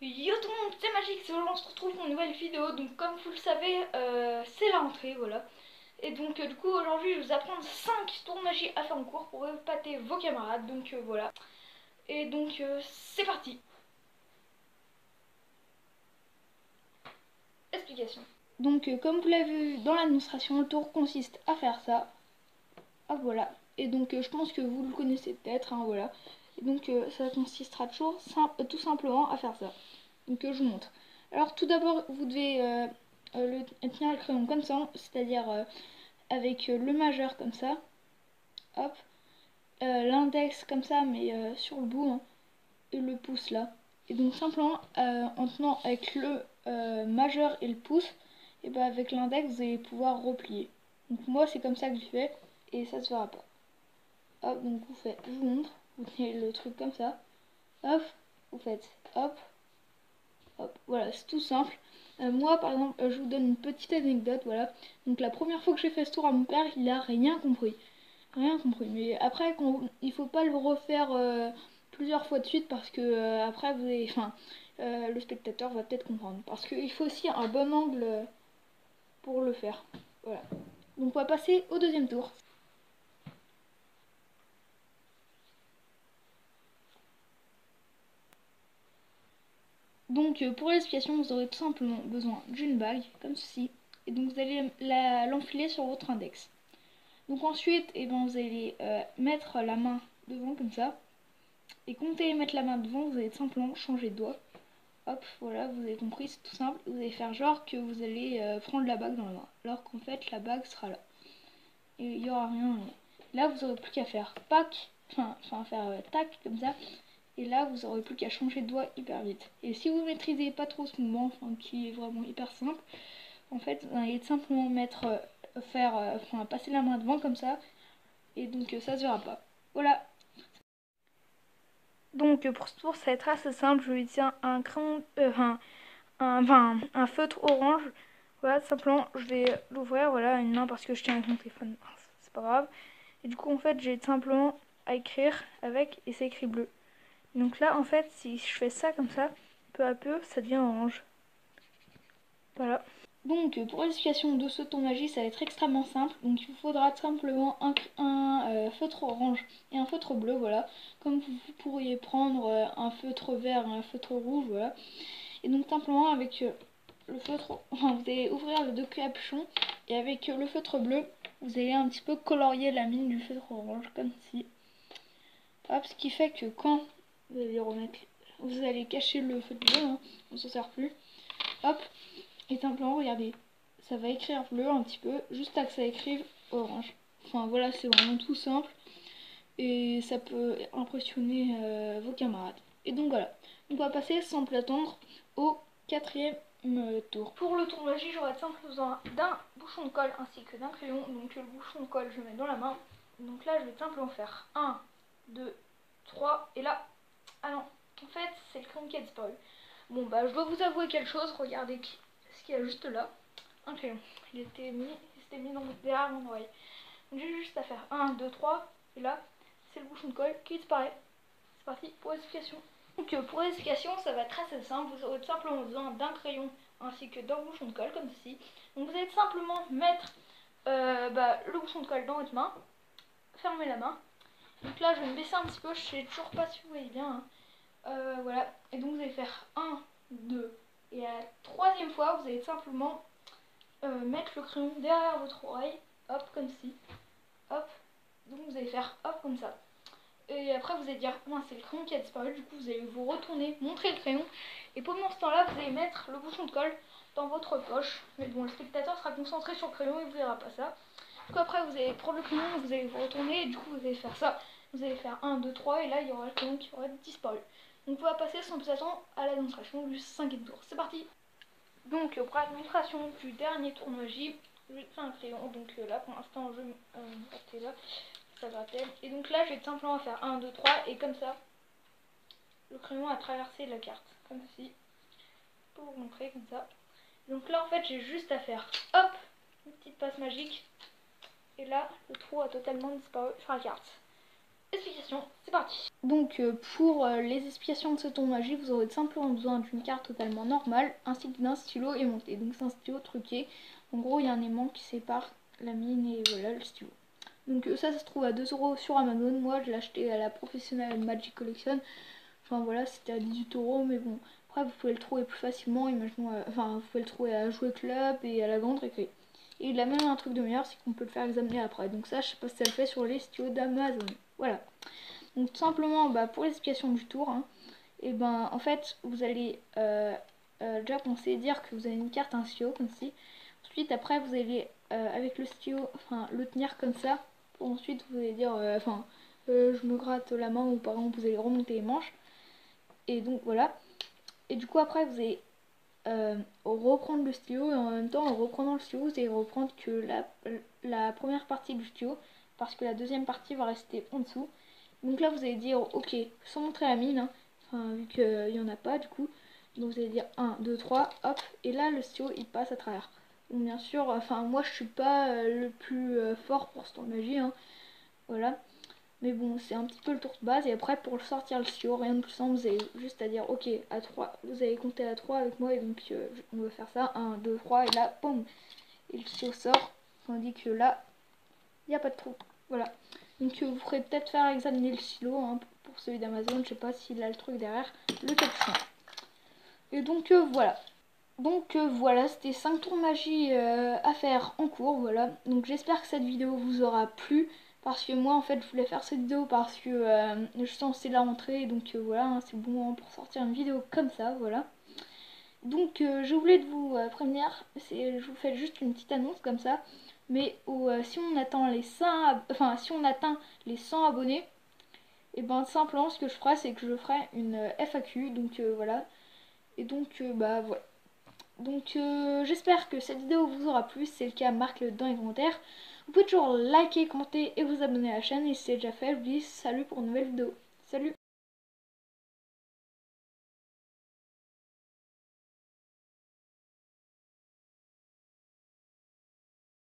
Yo tout le monde, c'est Magique, c'est aujourd'hui on se retrouve pour une nouvelle vidéo. Donc comme vous le savez, c'est la rentrée, voilà. Et donc du coup aujourd'hui je vais vous apprendre 5 tours de magie à faire en cours pour épater vos camarades. Donc voilà. Et donc c'est parti. Explication. Donc comme vous l'avez vu dans l'administration, le tour consiste à faire ça. Ah voilà. Et donc je pense que vous le connaissez peut-être, hein, voilà. Et donc ça consistera toujours tout simplement à faire ça. Donc je vous montre. Alors tout d'abord vous devez tenir le crayon comme ça, c'est-à-dire avec le majeur comme ça, hop, l'index comme ça mais sur le bout, hein, et le pouce là. Et donc simplement en tenant avec le majeur et le pouce, et ben avec l'index vous allez pouvoir replier. Donc moi c'est comme ça que je fais et ça se verra pas. Hop, donc vous faites, je vous montre, vous tenez le truc comme ça, hop, vous faites hop, hop, voilà, c'est tout simple. Moi par exemple, je vous donne une petite anecdote, voilà. Donc la première fois que j'ai fait ce tour à mon père, il a rien compris. Rien compris. Mais après, il faut pas le refaire plusieurs fois de suite parce que après, le spectateur va peut-être comprendre. Parce qu'il faut aussi un bon angle pour le faire. Voilà. Donc on va passer au deuxième tour. Donc pour l'explication, vous aurez tout simplement besoin d'une bague, comme ceci. Et donc vous allez l'enfiler sur votre index. Donc ensuite, vous allez mettre la main devant comme ça. Et quand vous allez mettre la main devant, vous allez simplement changer de doigt. Hop, voilà, vous avez compris, c'est tout simple. Vous allez faire genre que vous allez prendre la bague dans la main. Alors qu'en fait, la bague sera là. Et il n'y aura rien. Là, vous n'aurez plus qu'à faire pack, faire tac, comme ça. Et là, vous n'aurez plus qu'à changer de doigt hyper vite. Et si vous maîtrisez pas trop ce mouvement, qui est vraiment hyper simple, en fait, vous allez simplement passer la main devant comme ça. Et donc, ça se verra pas. Voilà. Donc pour ce tour ça va être assez simple, je tiens un crayon, un feutre orange, voilà, simplement je vais l'ouvrir, voilà, une main parce que je tiens avec mon téléphone, c'est pas grave, et du coup en fait j'ai simplement à écrire avec, et c'est écrit bleu. Donc là en fait si je fais ça comme ça, peu à peu ça devient orange, voilà. Donc pour l'explication de ce tour magie ça va être extrêmement simple, donc il vous faudra simplement un feutre orange et un feutre bleu, voilà, comme vous pourriez prendre un feutre vert et un feutre rouge, voilà. Et donc simplement avec le feutre, vous allez ouvrir les deux capuchons et avec le feutre bleu, vous allez un petit peu colorier la mine du feutre orange comme ci. Hop, ce qui fait que quand vous allez remettre, vous allez cacher le feutre bleu, hein, on s'en sert plus. Hop, et simplement regardez, ça va écrire bleu un petit peu, juste à que ça écrive orange. Enfin voilà, c'est vraiment tout simple et ça peut impressionner vos camarades. Et donc voilà, on va passer sans plus attendre au quatrième tour. Pour le tour magie, j'aurai simplement besoin d'un bouchon de colle ainsi que d'un crayon. Donc le bouchon de colle, je le mets dans la main. Donc là, je vais simplement faire 1, 2, 3 et là, ah non, en fait, c'est le crayon qui a disparu. Bon bah, je dois vous avouer quelque chose, regardez ce qu'il y a juste là. Un crayon, il s'était mis derrière mon oreille. Donc j'ai juste à faire 1, 2, 3 et là, c'est le bouchon de colle qui disparaît. C'est parti pour l'explication. Donc pour l'explication, ça va être assez simple. Vous aurez simplement besoin d'un crayon ainsi que d'un bouchon de colle comme ceci. Donc vous allez simplement mettre le bouchon de colle dans votre main, fermer la main. Donc là, je vais me baisser un petit peu, je sais toujours pas si vous voyez bien, hein. Voilà, et donc vous allez faire 1, 2, et à la troisième fois, vous allez simplement mettre le crayon derrière votre oreille, hop, comme ci, hop, donc vous allez faire hop, comme ça. Et après vous allez dire, non, c'est le crayon qui a disparu, du coup vous allez vous retourner, montrer le crayon, et pendant ce temps-là, vous allez mettre le bouchon de colle dans votre poche. Mais bon, le spectateur sera concentré sur le crayon, il ne verra pas ça. Du coup après vous allez prendre le crayon, vous allez vous retourner, et du coup vous allez faire ça. Vous allez faire 1, 2, 3, et là il y aura le crayon qui aura disparu. Donc on va passer sans plus attendre à la démonstration du cinquième tour. C'est parti. Donc pour la démonstration du dernier tour de magie, je vais faire un crayon, donc là pour l'instant je vais là. Ça va tel. Et donc là je vais simplement faire 1, 2, 3 et comme ça le crayon a traversé la carte, comme ceci, pour vous montrer comme ça. Donc là en fait j'ai juste à faire hop, une petite passe magique et là le trou a totalement disparu sur la carte. explications, c'est parti. Donc pour les explications de ce tour de magie, vous aurez simplement besoin d'une carte totalement normale ainsi que d'un stylo aimanté. Donc c'est un stylo truqué. En gros, il y a un aimant qui sépare la mine et voilà le stylo. Donc ça se trouve à 2 € sur Amazon. Moi, je l'ai acheté à la Professional Magic Collection. Enfin voilà, c'était à 18 €, mais bon. Après, vous pouvez le trouver plus facilement, imaginons, enfin, vous pouvez le trouver à Jouet Club et à la Grande Récré. Et il a même un truc de meilleur, c'est qu'on peut le faire examiner après. Donc ça, je sais pas si ça le fait sur les stylos d'Amazon. Voilà. Donc tout simplement, pour l'explication du tour, hein, et en fait, vous allez déjà penser dire que vous avez une carte, un stylo, comme ci. Ensuite, après, vous allez, avec le stylo, enfin, le tenir comme ça. Ensuite, vous allez dire, je me gratte la main, ou par exemple, vous allez remonter les manches. Et donc, voilà. Et du coup, après, vous allez reprendre le stylo, et en même temps, en reprenant le stylo, vous allez reprendre que la première partie du stylo, parce que la deuxième partie va rester en dessous. Donc là, vous allez dire, ok, sans montrer la mine, hein, enfin, vu qu'il n'y en a pas, du coup. Donc vous allez dire 1, 2, 3, hop, et là, le stylo, il passe à travers. Donc bien sûr, enfin, moi, je suis pas le plus fort pour ce tour de magie, hein, voilà. Mais bon, c'est un petit peu le tour de base. Et après, pour sortir le stylo, rien de plus simple, vous avez juste à dire, ok, à 3, vous allez compter à 3 avec moi. Et donc, on va faire ça, 1, 2, 3, et là, boum, et le stylo sort. Tandis que là, il n'y a pas de trou. Voilà. Donc, vous ferez peut-être faire examiner le stylo, hein, pour celui d'Amazon. Je sais pas s'il a le truc derrière, le capuchon. Et donc, voilà. Donc voilà, c'était 5 tours de magie à faire en cours, voilà. Donc j'espère que cette vidéo vous aura plu, parce que moi en fait je voulais faire cette vidéo parce que je suis censée la rentrée, donc voilà, hein, c'est le bon moment pour sortir une vidéo comme ça, voilà. Donc je voulais vous prévenir, je vous fais juste une petite annonce comme ça, mais si on atteint les 100, si on atteint les 100 abonnés, et simplement ce que je ferai, c'est que je ferai une FAQ, donc voilà. Et donc voilà. Donc j'espère que cette vidéo vous aura plu, si c'est le cas, marquez-le dans les commentaires. Vous pouvez toujours liker, commenter et vous abonner à la chaîne, et si c'est déjà fait, je vous dis salut pour une nouvelle vidéo. Salut!